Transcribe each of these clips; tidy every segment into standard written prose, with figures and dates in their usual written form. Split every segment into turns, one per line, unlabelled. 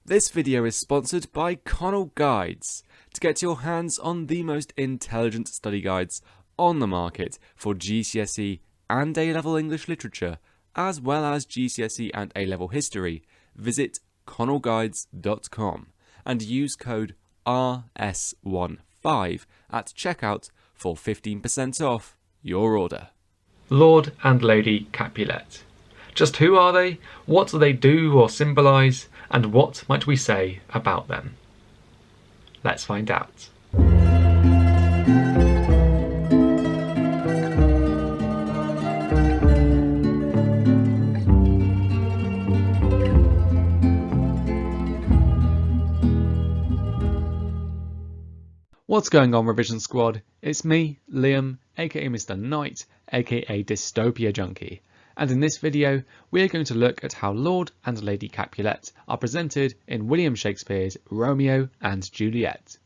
This video is sponsored by Connell Guides. To get your hands on the most intelligent study guides on the market for GCSE and A-level English literature, as well as GCSE and A-level history, visit connellguides.com and use code RS15 at checkout for 15% off your order.
Lord and Lady Capulet. Just who are they? What do they do or symbolise? And what might we say about them? Let's find out. What's going on, Revision Squad? It's me, Liam, aka Mr. Knight, aka DystopiaJunkie. And in this video, we are going to look at how Lord and Lady Capulet are presented in William Shakespeare's Romeo and Juliet.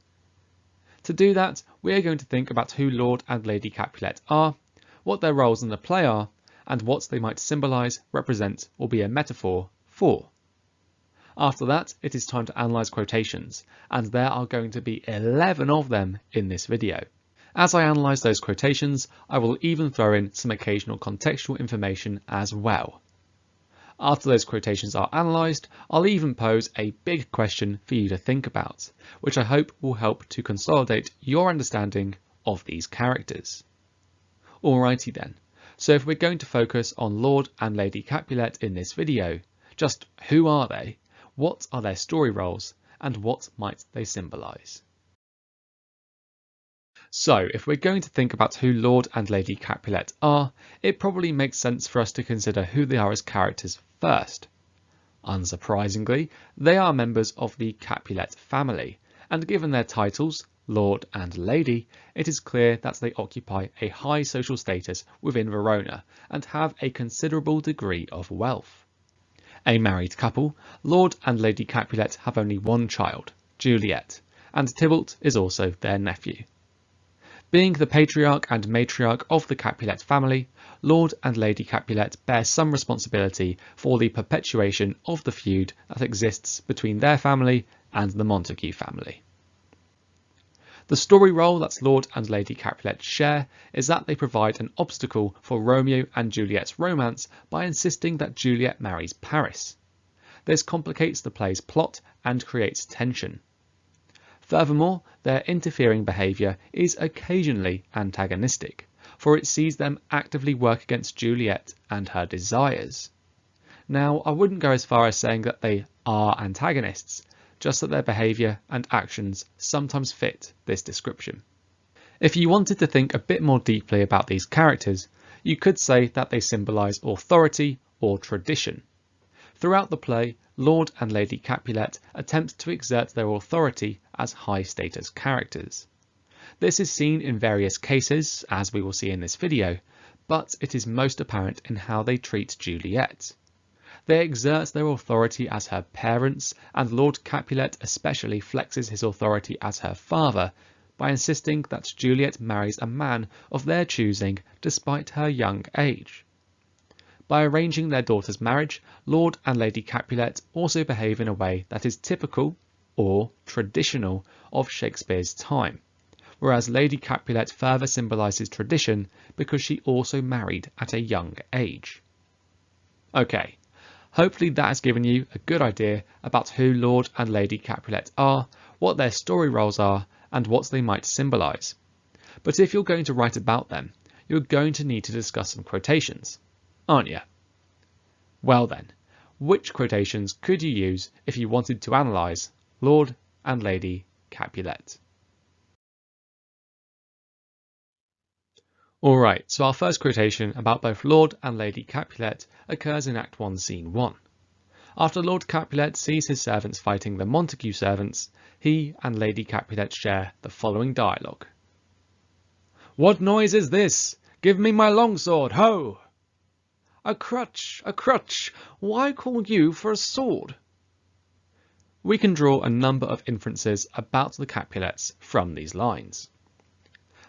To do that, we are going to think about who Lord and Lady Capulet are, what their roles in the play are, and what they might symbolise, represent, or be a metaphor for. After that, it is time to analyse quotations, and there are going to be 11 of them in this video. As I analyse those quotations, I will even throw in some occasional contextual information as well. After those quotations are analysed, I'll even pose a big question for you to think about, which I hope will help to consolidate your understanding of these characters. Alrighty then, so if we're going to focus on Lord and Lady Capulet in this video, just who are they, what are their story roles, and what might they symbolise? So, if we're going to think about who Lord and Lady Capulet are, it probably makes sense for us to consider who they are as characters first. Unsurprisingly, they are members of the Capulet family, and given their titles, Lord and Lady, it is clear that they occupy a high social status within Verona and have a considerable degree of wealth. A married couple, Lord and Lady Capulet have only one child, Juliet, and Tybalt is also their nephew. Being the patriarch and matriarch of the Capulet family, Lord and Lady Capulet bear some responsibility for the perpetuation of the feud that exists between their family and the Montague family. The story role that Lord and Lady Capulet share is that they provide an obstacle for Romeo and Juliet's romance by insisting that Juliet marries Paris. This complicates the play's plot and creates tension. Furthermore, their interfering behaviour is occasionally antagonistic, for it sees them actively work against Juliet and her desires. Now, I wouldn't go as far as saying that they are antagonists, just that their behaviour and actions sometimes fit this description. If you wanted to think a bit more deeply about these characters, you could say that they symbolise authority or tradition. Throughout the play, Lord and Lady Capulet attempt to exert their authority as high-status characters. This is seen in various cases, as we will see in this video, but it is most apparent in how they treat Juliet. They exert their authority as her parents, and Lord Capulet especially flexes his authority as her father by insisting that Juliet marries a man of their choosing despite her young age. By arranging their daughter's marriage, Lord and Lady Capulet also behave in a way that is typical or traditional of Shakespeare's time, whereas Lady Capulet further symbolises tradition because she also married at a young age. Okay, hopefully that has given you a good idea about who Lord and Lady Capulet are, what their story roles are, and what they might symbolise. But if you're going to write about them, you're going to need to discuss some quotations, aren't you? Well then, which quotations could you use if you wanted to analyse Lord and Lady Capulet? Alright, so our first quotation about both Lord and Lady Capulet occurs in Act 1, Scene 1. After Lord Capulet sees his servants fighting the Montague servants, he and Lady Capulet share the following dialogue. "What noise is this? Give me my longsword, ho!" A crutch, why call you for a sword?" We can draw a number of inferences about the Capulets from these lines.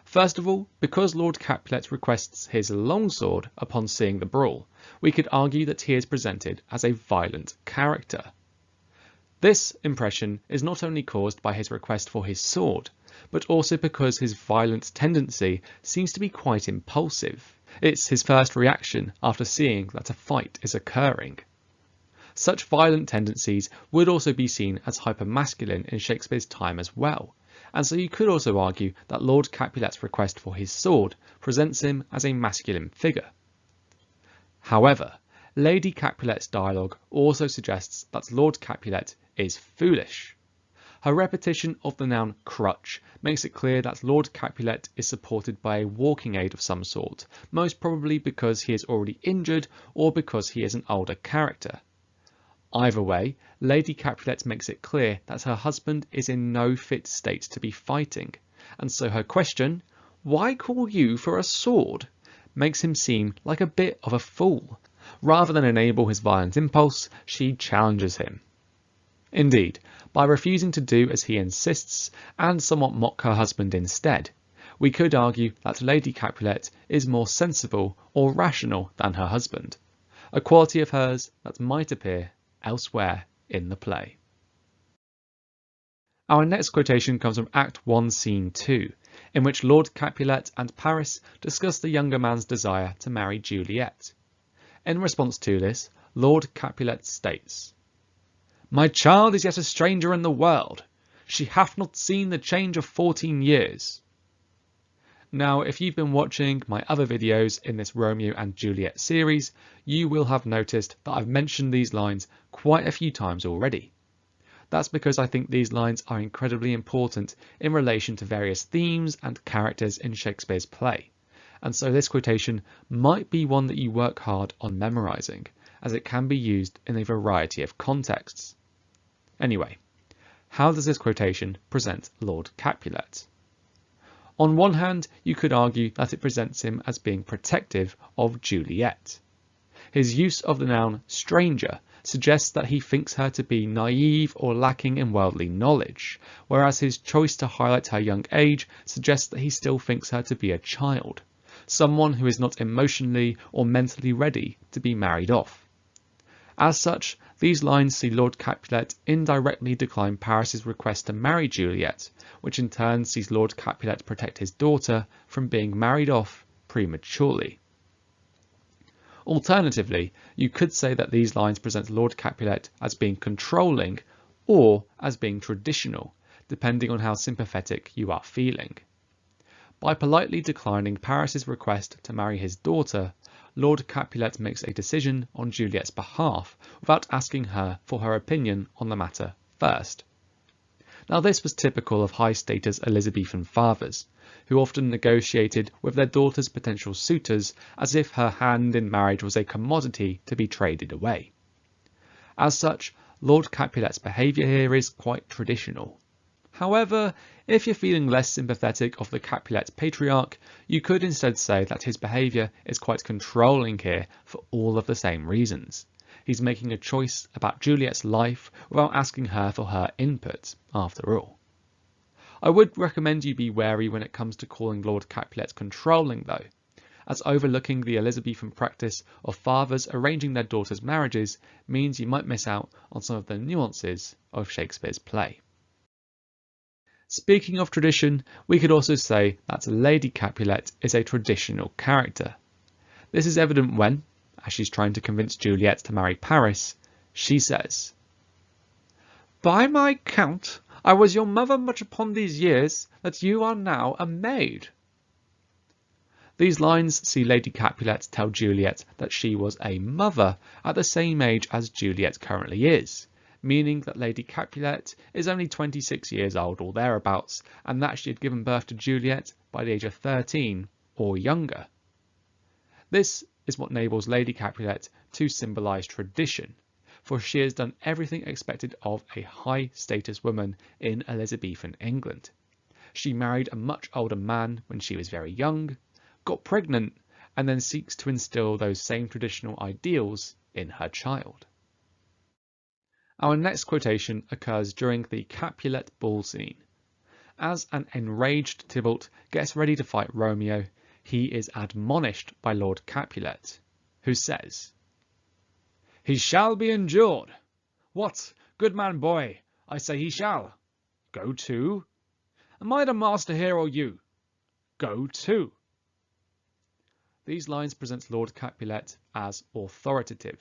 First of all, because Lord Capulet requests his longsword upon seeing the brawl, we could argue that he is presented as a violent character. This impression is not only caused by his request for his sword, but also because his violent tendency seems to be quite impulsive. It's his first reaction after seeing that a fight is occurring. Such violent tendencies would also be seen as hypermasculine in Shakespeare's time as well, and so you could also argue that Lord Capulet's request for his sword presents him as a masculine figure. However, Lady Capulet's dialogue also suggests that Lord Capulet is foolish. Her repetition of the noun crutch makes it clear that Lord Capulet is supported by a walking aid of some sort, most probably because he is already injured or because he is an older character. Either way, Lady Capulet makes it clear that her husband is in no fit state to be fighting, and so her question, "Why call you for a sword?" makes him seem like a bit of a fool. Rather than enable his violent impulse, she challenges him. Indeed, by refusing to do as he insists and somewhat mock her husband instead, we could argue that Lady Capulet is more sensible or rational than her husband, a quality of hers that might appear elsewhere in the play. Our next quotation comes from Act 1, Scene 2, in which Lord Capulet and Paris discuss the younger man's desire to marry Juliet. In response to this, Lord Capulet states, "My child is yet a stranger in the world. She hath not seen the change of 14 years. Now, if you've been watching my other videos in this Romeo and Juliet series, you will have noticed that I've mentioned these lines quite a few times already. That's because I think these lines are incredibly important in relation to various themes and characters in Shakespeare's play, and so this quotation might be one that you work hard on memorising, as it can be used in a variety of contexts. Anyway, how does this quotation present Lord Capulet? On one hand, you could argue that it presents him as being protective of Juliet. His use of the noun stranger suggests that he thinks her to be naive or lacking in worldly knowledge, whereas his choice to highlight her young age suggests that he still thinks her to be a child, someone who is not emotionally or mentally ready to be married off. As such, these lines see Lord Capulet indirectly decline Paris's request to marry Juliet, which in turn sees Lord Capulet protect his daughter from being married off prematurely. Alternatively, you could say that these lines present Lord Capulet as being controlling or as being traditional, depending on how sympathetic you are feeling. By politely declining Paris's request to marry his daughter, Lord Capulet makes a decision on Juliet's behalf without asking her for her opinion on the matter first. Now, this was typical of high-status Elizabethan fathers, who often negotiated with their daughter's potential suitors as if her hand in marriage was a commodity to be traded away. As such, Lord Capulet's behaviour here is quite traditional. However, if you're feeling less sympathetic of the Capulet patriarch, you could instead say that his behaviour is quite controlling here for all of the same reasons. He's making a choice about Juliet's life without asking her for her input, after all. I would recommend you be wary when it comes to calling Lord Capulet controlling though, as overlooking the Elizabethan practice of fathers arranging their daughters' marriages means you might miss out on some of the nuances of Shakespeare's play. Speaking of tradition, we could also say that Lady Capulet is a traditional character. This is evident when, as she's trying to convince Juliet to marry Paris, she says, "By my count, I was your mother much upon these years that you are now a maid." These lines see Lady Capulet tell Juliet that she was a mother at the same age as Juliet currently is, meaning that Lady Capulet is only 26 years old or thereabouts, and that she had given birth to Juliet by the age of 13 or younger. This is what enables Lady Capulet to symbolise tradition, for she has done everything expected of a high-status woman in Elizabethan England. She married a much older man when she was very young, got pregnant, and then seeks to instil those same traditional ideals in her child. Our next quotation occurs during the Capulet ball scene. As an enraged Tybalt gets ready to fight Romeo, he is admonished by Lord Capulet, who says, "He shall be endured. What, good man boy, I say he shall. Go to. Am I the master here or you? Go to. These lines present Lord Capulet as authoritative.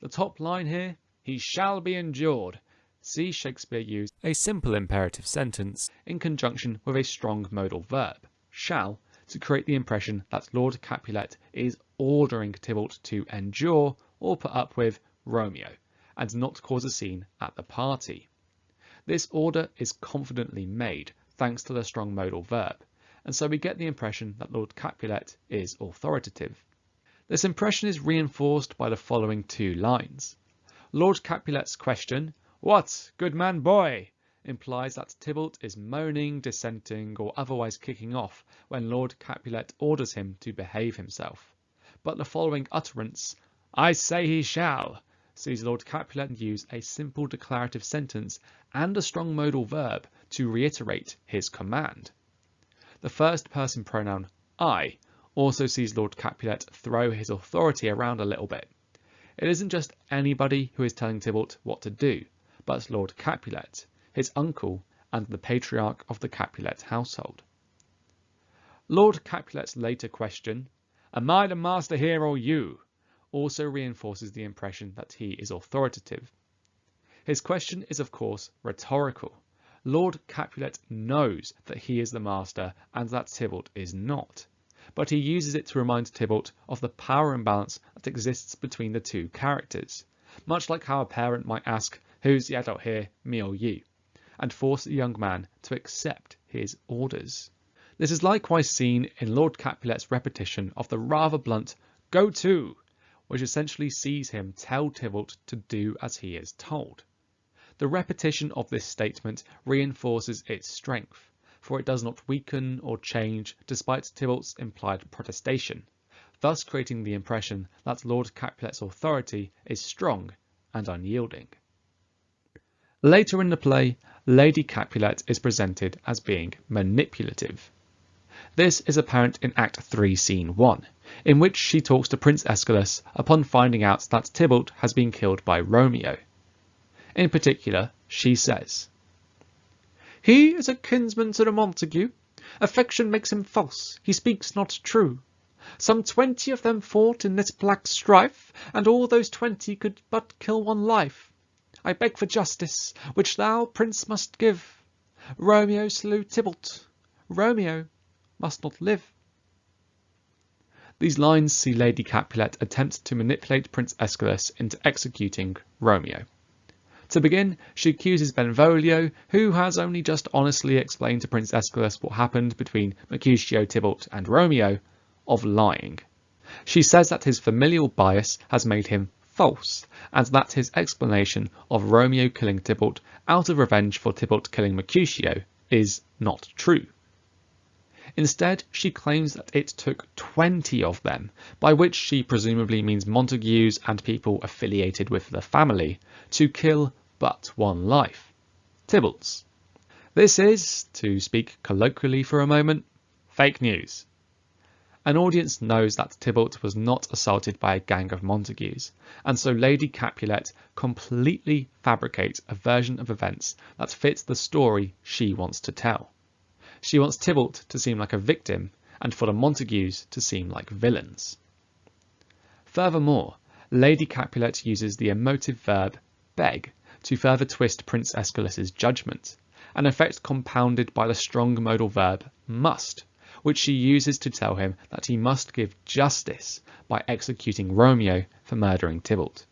The top line here, he shall be endured. See Shakespeare use
A simple imperative sentence
in conjunction with a strong modal verb, shall, to create the impression that Lord Capulet is ordering Tybalt to endure or put up with Romeo, and not cause a scene at the party. This order is confidently made thanks to the strong modal verb, and so we get the impression that Lord Capulet is authoritative. This impression is reinforced by the following two lines. Lord Capulet's question, "What, good man boy?" implies that Tybalt is moaning, dissenting, or otherwise kicking off when Lord Capulet orders him to behave himself. But the following utterance, "I say he shall," sees Lord Capulet use a simple declarative sentence and a strong modal verb to reiterate his command. The first person pronoun, I, also sees Lord Capulet throw his authority around a little bit. It isn't just anybody who is telling Tybalt what to do, but Lord Capulet, his uncle, and the patriarch of the Capulet household. Lord Capulet's later question, "Am I the master here or you?" also reinforces the impression that he is authoritative. His question is of course rhetorical. Lord Capulet knows that he is the master and that Tybalt is not, but he uses it to remind Tybalt of the power imbalance that exists between the two characters, much like how a parent might ask, "Who's the adult here, me or you?" and force the young man to accept his orders. This is likewise seen in Lord Capulet's repetition of the rather blunt "Go to," which essentially sees him tell Tybalt to do as he is told. The repetition of this statement reinforces its strength, for it does not weaken or change despite Tybalt's implied protestation, thus creating the impression that Lord Capulet's authority is strong and unyielding. Later in the play, Lady Capulet is presented as being manipulative. This is apparent in Act 3, Scene 1, in which she talks to Prince Aeschylus upon finding out that Tybalt has been killed by Romeo. In particular, she says, "He is a kinsman to the Montague. Affection makes him false, he speaks not true. Some 20 of them fought in this black strife, and all those 20 could but kill one life. I beg for justice, which thou, prince, must give. Romeo slew Tybalt. Romeo must not live." These lines see Lady Capulet attempt to manipulate Prince Aeschylus into executing Romeo. To begin, she accuses Benvolio, who has only just honestly explained to Prince Aeschylus what happened between Mercutio, Tybalt and Romeo, of lying. She says that his familial bias has made him false, and that his explanation of Romeo killing Tybalt out of revenge for Tybalt killing Mercutio is not true. Instead, she claims that it took 20 of them, by which she presumably means Montagues and people affiliated with the family, to kill but one life, Tybalt's. This is, to speak colloquially for a moment, fake news. An audience knows that Tybalt was not assaulted by a gang of Montagues, and so Lady Capulet completely fabricates a version of events that fits the story she wants to tell. She wants Tybalt to seem like a victim, and for the Montagues to seem like villains. Furthermore, Lady Capulet uses the emotive verb beg to further twist Prince Aeschylus's judgment, an effect compounded by the strong modal verb must, which she uses to tell him that he must give justice by executing Romeo for murdering Tybalt.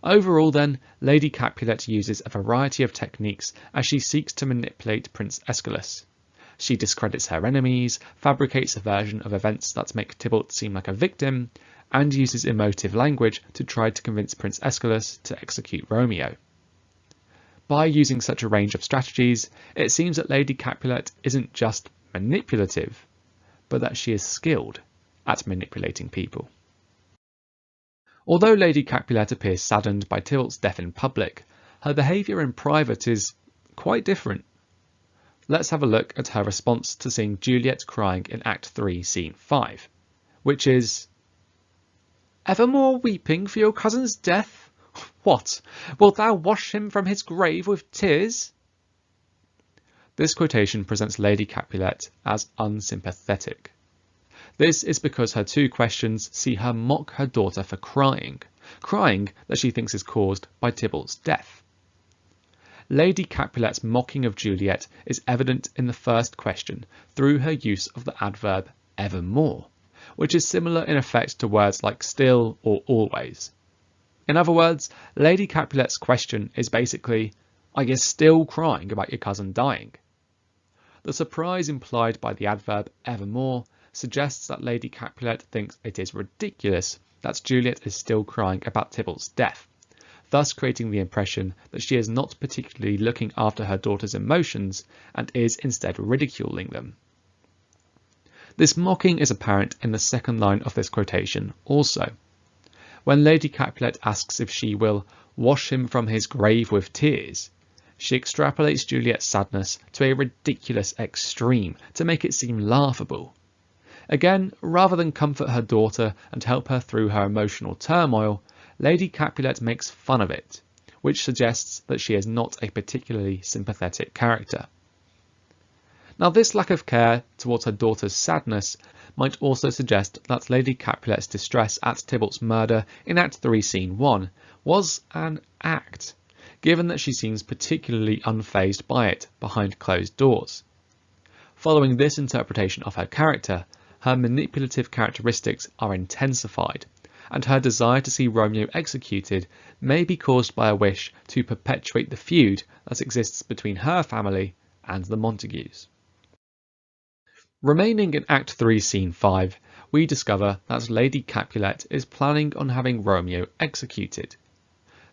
Overall then, Lady Capulet uses a variety of techniques as she seeks to manipulate Prince Aeschylus. She discredits her enemies, fabricates a version of events that make Tybalt seem like a victim, and uses emotive language to try to convince Prince Aeschylus to execute Romeo. By using such a range of strategies, it seems that Lady Capulet isn't just manipulative, but that she is skilled at manipulating people. Although Lady Capulet appears saddened by Tybalt's death in public, her behaviour in private is quite different. Let's have a look at her response to seeing Juliet crying in Act 3, Scene 5, which is, "Evermore weeping for your cousin's death, What? Wilt thou wash him from his grave with tears? This quotation presents Lady Capulet as unsympathetic. This is because her two questions see her mock her daughter for crying that she thinks is caused by Tybalt's death. Lady Capulet's mocking of Juliet is evident in the first question through her use of the adverb evermore, which is similar in effect to words like still or always. In other words, Lady Capulet's question is basically, are you still crying about your cousin dying? The surprise implied by the adverb evermore suggests that Lady Capulet thinks it is ridiculous that Juliet is still crying about Tybalt's death, thus creating the impression that she is not particularly looking after her daughter's emotions and is instead ridiculing them. This mocking is apparent in the second line of this quotation also. When Lady Capulet asks if she will wash him from his grave with tears, she extrapolates Juliet's sadness to a ridiculous extreme to make it seem laughable. Again, rather than comfort her daughter and help her through her emotional turmoil, Lady Capulet makes fun of it, which suggests that she is not a particularly sympathetic character. Now, this lack of care towards her daughter's sadness might also suggest that Lady Capulet's distress at Tybalt's murder in Act 3 Scene 1 was an act, given that she seems particularly unfazed by it behind closed doors. Following this interpretation of her character, her manipulative characteristics are intensified, and her desire to see Romeo executed may be caused by a wish to perpetuate the feud that exists between her family and the Montagues. Remaining in Act 3 Scene 5, we discover that Lady Capulet is planning on having Romeo executed.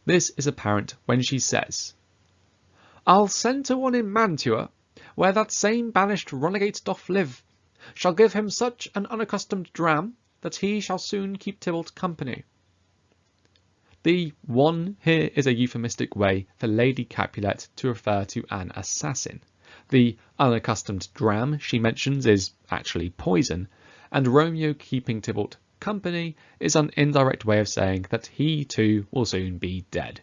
This is apparent when she says, "I'll send to one in Mantua, where that same banished runagate doth live, shall give him such an unaccustomed dram, that he shall soon keep Tybalt company." The one here is a euphemistic way for Lady Capulet to refer to an assassin. The unaccustomed dram she mentions is actually poison, and Romeo keeping Tybalt company is an indirect way of saying that he too will soon be dead.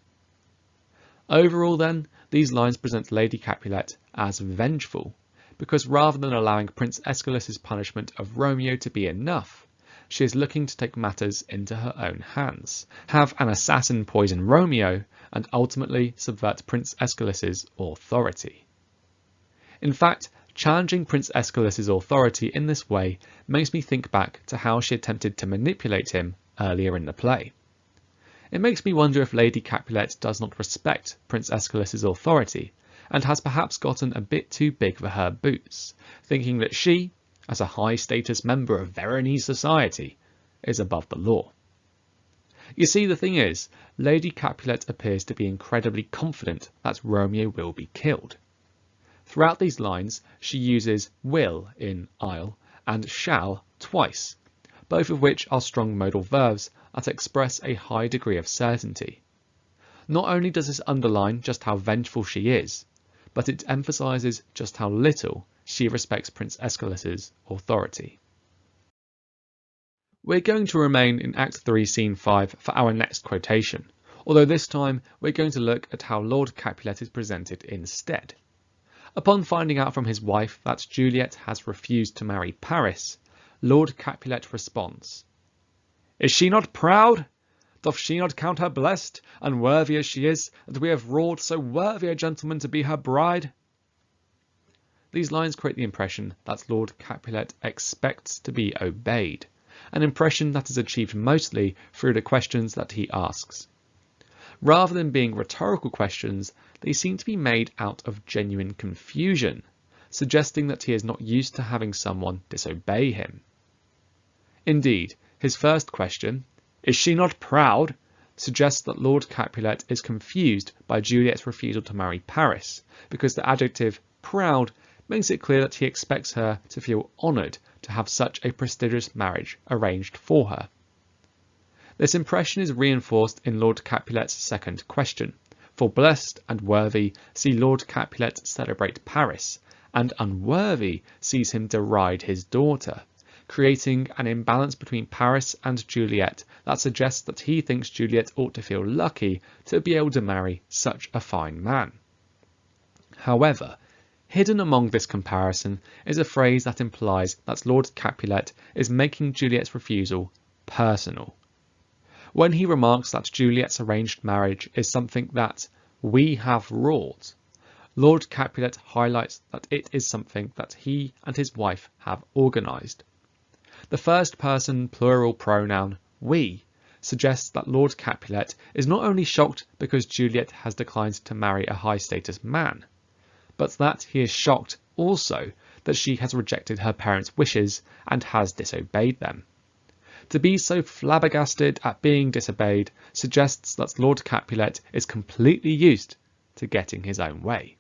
Overall then, these lines present Lady Capulet as vengeful, because rather than allowing Prince Aeschylus's punishment of Romeo to be enough, she is looking to take matters into her own hands, have an assassin poison Romeo, and ultimately subvert Prince Aeschylus's authority. In fact, challenging Prince Aeschylus's authority in this way makes me think back to how she attempted to manipulate him earlier in the play. It makes me wonder if Lady Capulet does not respect Prince Aeschylus's authority, and has perhaps gotten a bit too big for her boots, thinking that she, as a high-status member of Veronese society, is above the law. You see, the thing is, Lady Capulet appears to be incredibly confident that Romeo will be killed. Throughout these lines, she uses will in I'll and shall twice, both of which are strong modal verbs that express a high degree of certainty. Not only does this underline just how vengeful she is, but it emphasises just how little she respects Prince Aeschylus's authority. We're going to remain in Act 3 Scene 5 for our next quotation, although this time we're going to look at how Lord Capulet is presented instead. Upon finding out from his wife that Juliet has refused to marry Paris, Lord Capulet responds, "Is she not proud? Doth she not count her blessed, and worthy as she is, that we have wrought so worthy a gentleman to be her bride?" These lines create the impression that Lord Capulet expects to be obeyed, an impression that is achieved mostly through the questions that he asks. Rather than being rhetorical questions, they seem to be made out of genuine confusion, suggesting that he is not used to having someone disobey him. Indeed, his first question, "Is she not proud?" suggests that Lord Capulet is confused by Juliet's refusal to marry Paris, because the adjective proud makes it clear that he expects her to feel honoured to have such a prestigious marriage arranged for her. This impression is reinforced in Lord Capulet's second question, for blessed and worthy see Lord Capulet celebrate Paris, and unworthy sees him deride his daughter, creating an imbalance between Paris and Juliet that suggests that he thinks Juliet ought to feel lucky to be able to marry such a fine man. However, hidden among this comparison is a phrase that implies that Lord Capulet is making Juliet's refusal personal. When he remarks that Juliet's arranged marriage is something that we have wrought, Lord Capulet highlights that it is something that he and his wife have organised. The first person plural pronoun we suggests that Lord Capulet is not only shocked because Juliet has declined to marry a high status man, but that he is shocked also that she has rejected her parents' wishes and has disobeyed them. To be so flabbergasted at being disobeyed suggests that Lord Capulet is completely used to getting his own way.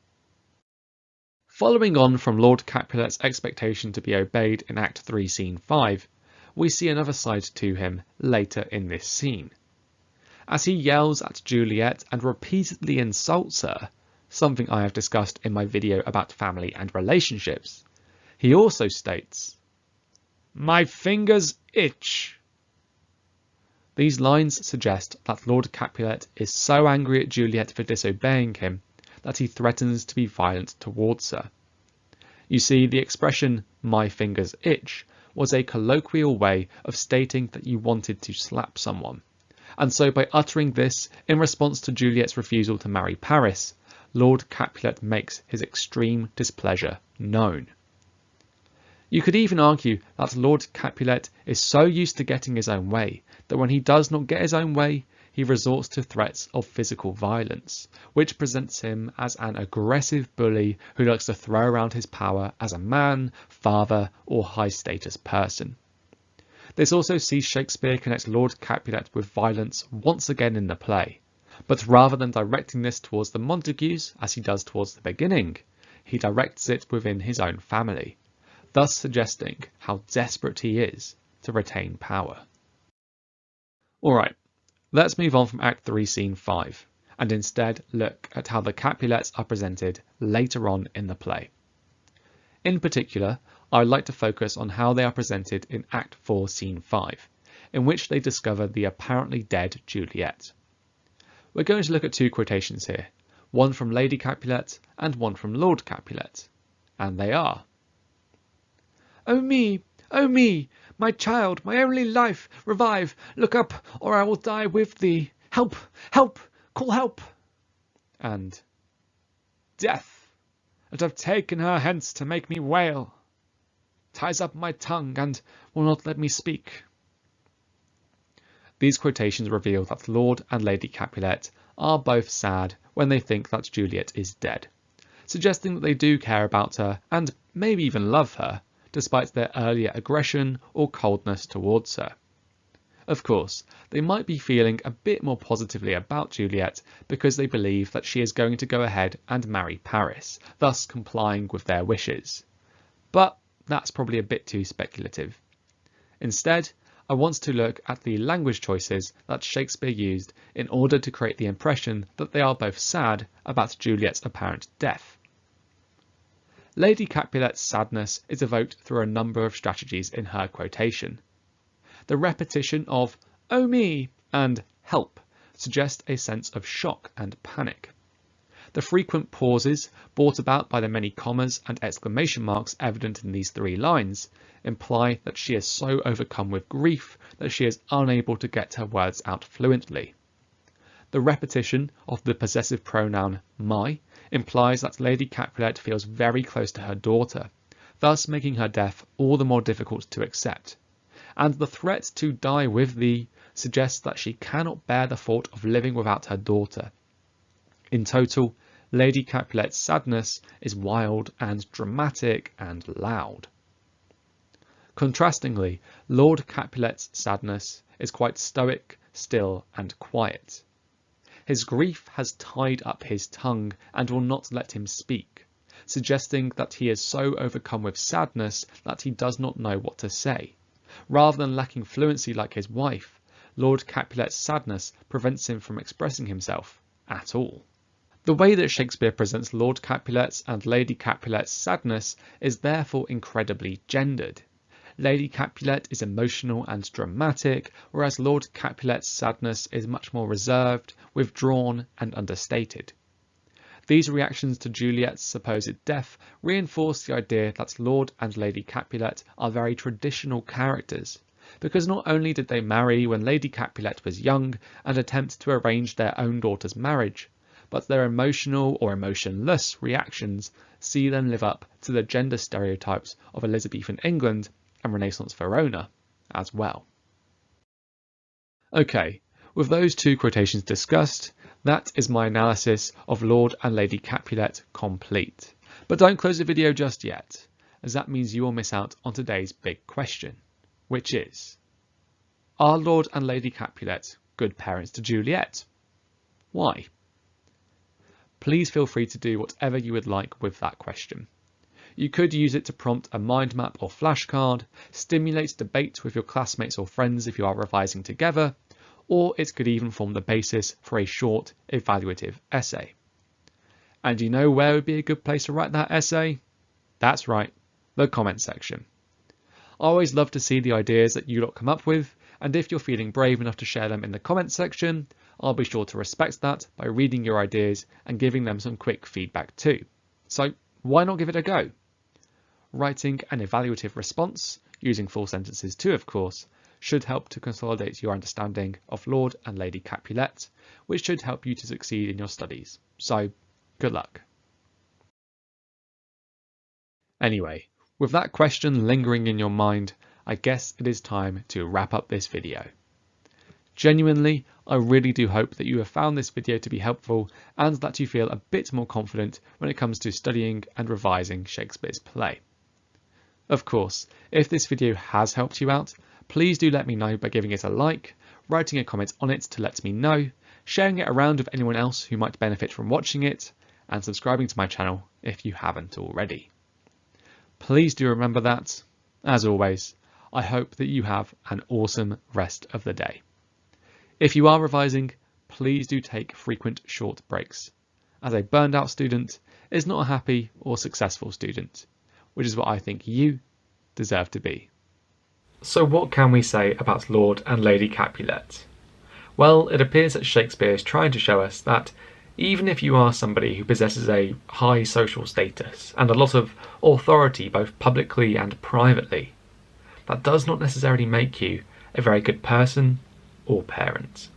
Following on from Lord Capulet's expectation to be obeyed in Act 3, Scene 5, we see another side to him later in this scene. As he yells at Juliet and repeatedly insults her, something I have discussed in my video about family and relationships, he also states, "My fingers itch." These lines suggest that Lord Capulet is so angry at Juliet for disobeying him that he threatens to be violent towards her. You see, the expression "my fingers itch" was a colloquial way of stating that you wanted to slap someone, and so by uttering this in response to Juliet's refusal to marry Paris, Lord Capulet makes his extreme displeasure known. You could even argue that Lord Capulet is so used to getting his own way that when he does not get his own way, he resorts to threats of physical violence, which presents him as an aggressive bully who likes to throw around his power as a man, father, or high-status person. This also sees Shakespeare connect Lord Capulet with violence once again in the play, but rather than directing this towards the Montagues, as he does towards the beginning, he directs it within his own family, thus suggesting how desperate he is to retain power. Alright, let's move on from Act 3, Scene 5, and instead look at how the Capulets are presented later on in the play. In particular, I would like to focus on how they are presented in Act 4, Scene 5, in which they discover the apparently dead Juliet. We're going to look at two quotations here, one from Lady Capulet and one from Lord Capulet, and they are: "Oh me, my child, my only life, revive, look up, or I will die with thee. Help, help, call help." And "Death, that have taken her hence to make me wail, ties up my tongue and will not let me speak." These quotations reveal that Lord and Lady Capulet are both sad when they think that Juliet is dead, suggesting that they do care about her and maybe even love her, despite their earlier aggression or coldness towards her. Of course, they might be feeling a bit more positively about Juliet because they believe that she is going to go ahead and marry Paris, thus complying with their wishes. But that's probably a bit too speculative. Instead, I want to look at the language choices that Shakespeare used in order to create the impression that they are both sad about Juliet's apparent death. Lady Capulet's sadness is evoked through a number of strategies in her quotation. The repetition of "oh me" and "help" suggest a sense of shock and panic. The frequent pauses, brought about by the many commas and exclamation marks evident in these three lines, imply that she is so overcome with grief that she is unable to get her words out fluently. The repetition of the possessive pronoun my implies that Lady Capulet feels very close to her daughter, thus making her death all the more difficult to accept. And the threat to die with thee suggests that she cannot bear the thought of living without her daughter. In total, Lady Capulet's sadness is wild and dramatic and loud. Contrastingly, Lord Capulet's sadness is quite stoic, still and quiet. His grief has tied up his tongue and will not let him speak, suggesting that he is so overcome with sadness that he does not know what to say. Rather than lacking fluency like his wife, Lord Capulet's sadness prevents him from expressing himself at all. The way that Shakespeare presents Lord Capulet's and Lady Capulet's sadness is therefore incredibly gendered. Lady Capulet is emotional and dramatic, whereas Lord Capulet's sadness is much more reserved, withdrawn and understated. These reactions to Juliet's supposed death reinforce the idea that Lord and Lady Capulet are very traditional characters, because not only did they marry when Lady Capulet was young and attempt to arrange their own daughter's marriage, but their emotional or emotionless reactions see them live up to the gender stereotypes of Elizabethan England and Renaissance Verona as well. Okay, with those two quotations discussed, that is my analysis of Lord and Lady Capulet complete. But don't close the video just yet, as that means you will miss out on today's big question, which is, are Lord and Lady Capulet good parents to Juliet? Why? Please feel free to do whatever you would like with that question. You could use it to prompt a mind map or flashcard, stimulate debate with your classmates or friends if you are revising together, or it could even form the basis for a short evaluative essay. And you know where would be a good place to write that essay? That's right, the comment section. I always love to see the ideas that you lot come up with, and if you're feeling brave enough to share them in the comment section, I'll be sure to respect that by reading your ideas and giving them some quick feedback too. So why not give it a go? Writing an evaluative response, using full sentences too of course, should help to consolidate your understanding of Lord and Lady Capulet, which should help you to succeed in your studies. So good luck. Anyway, with that question lingering in your mind, I guess it is time to wrap up this video. Genuinely, I really do hope that you have found this video to be helpful and that you feel a bit more confident when it comes to studying and revising Shakespeare's play. Of course, if this video has helped you out, please do let me know by giving it a like, writing a comment on it to let me know, sharing it around with anyone else who might benefit from watching it, and subscribing to my channel if you haven't already. Please do remember that, as always, I hope that you have an awesome rest of the day. If you are revising, please do take frequent short breaks, as a burned out student is not a happy or successful student, which is what I think you deserve to be. So what can we say about Lord and Lady Capulet? Well, it appears that Shakespeare is trying to show us that even if you are somebody who possesses a high social status and a lot of authority both publicly and privately, that does not necessarily make you a very good person or parent.